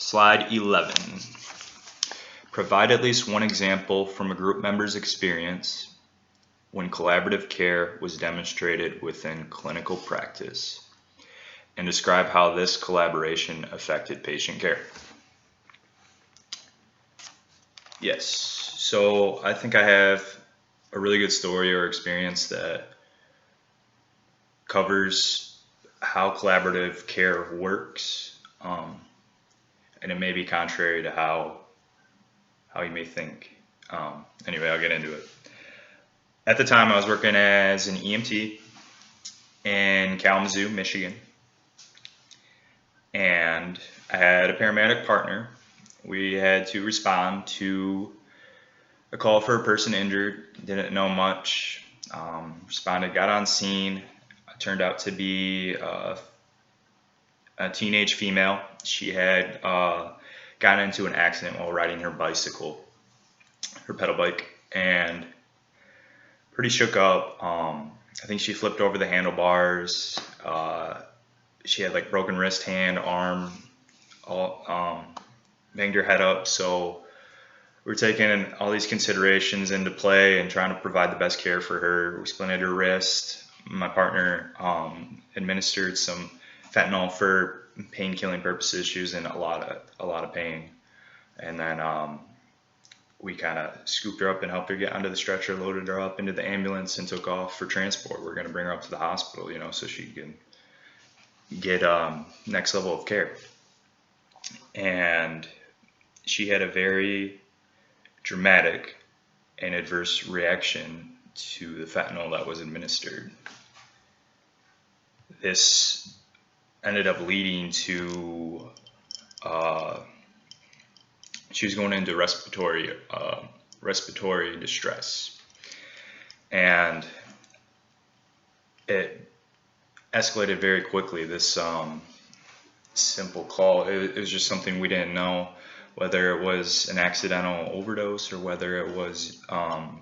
Slide 11. Provide at least one example from a group member's experience when collaborative care was demonstrated within clinical practice, and describe how this collaboration affected patient care. Yes, so I think I have a really good story or experience that covers how collaborative care works, and it may be contrary to how you may think. Anyway, I'll get into it. At the time, I was working as an EMT in Kalamazoo, Michigan, and I had a paramedic partner. We had to respond to a call for a person injured. Didn't know much. Responded, got on scene. It turned out to be a teenage female. She had gotten into an accident while riding her bicycle, her pedal bike, and pretty shook up. I think she flipped over the handlebars. She had like broken wrist, hand, arm, all banged her head up. So we're taking all these considerations into play and trying to provide the best care for her. We splinted her wrist. My partner administered some fentanyl for pain killing purposes. She was in a lot of pain, and then we kind of scooped her up and helped her get onto the stretcher, loaded her up into the ambulance, and took off for transport. We're going to bring her up to the hospital, so she can get next level of care. And she had a very dramatic and adverse reaction to the fentanyl that was administered. This ended up leading to she was going into respiratory distress, and it escalated very quickly. This simple call, it was just something we didn't know, whether it was an accidental overdose or whether it was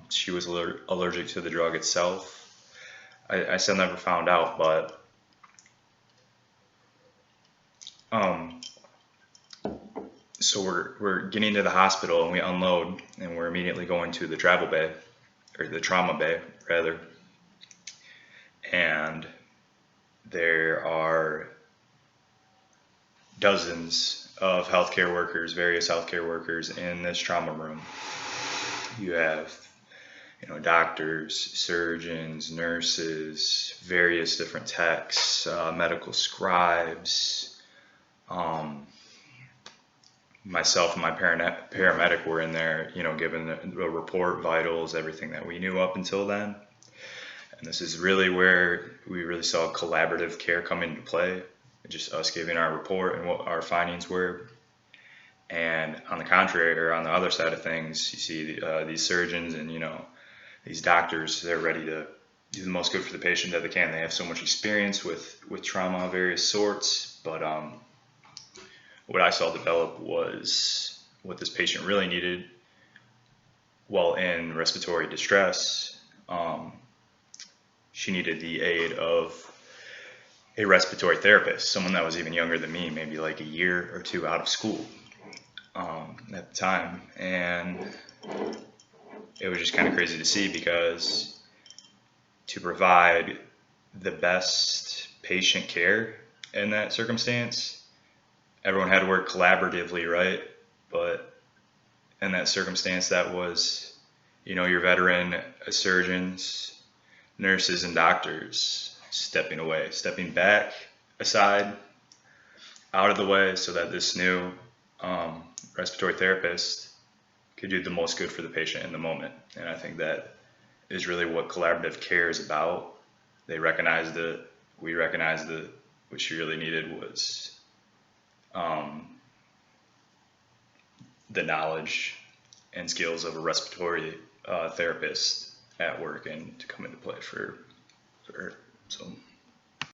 she was allergic to the drug itself. I still never found out, but so we're getting to the hospital and we unload and we're immediately going to the travel bay, or the trauma bay rather, and there are dozens of healthcare workers, various healthcare workers in this trauma room. You have doctors, surgeons, nurses, various different techs, medical scribes. Myself and my paramedic were in there, giving the report, vitals, everything that we knew up until then. And this is really where we really saw collaborative care come into play, just us giving our report and what our findings were. And on the contrary, or on the other side of things, you see these surgeons and these doctors, they're ready to do the most good for the patient that they can. They have so much experience with trauma of various sorts, but what I saw develop was what this patient really needed while in respiratory distress. She needed the aid of a respiratory therapist, someone that was even younger than me, maybe like a year or two out of school at the time. And it was just kind of crazy to see, because to provide the best patient care in that circumstance, everyone had to work collaboratively, right? But in that circumstance, that was, your veteran surgeons, nurses, and doctors stepping away, stepping back, aside, out of the way, so that this new respiratory therapist could do the most good for the patient in the moment. And I think that is really what collaborative care is about. They recognized it. We recognized that what she really needed was the knowledge and skills of a respiratory therapist at work, and to come into play for her. So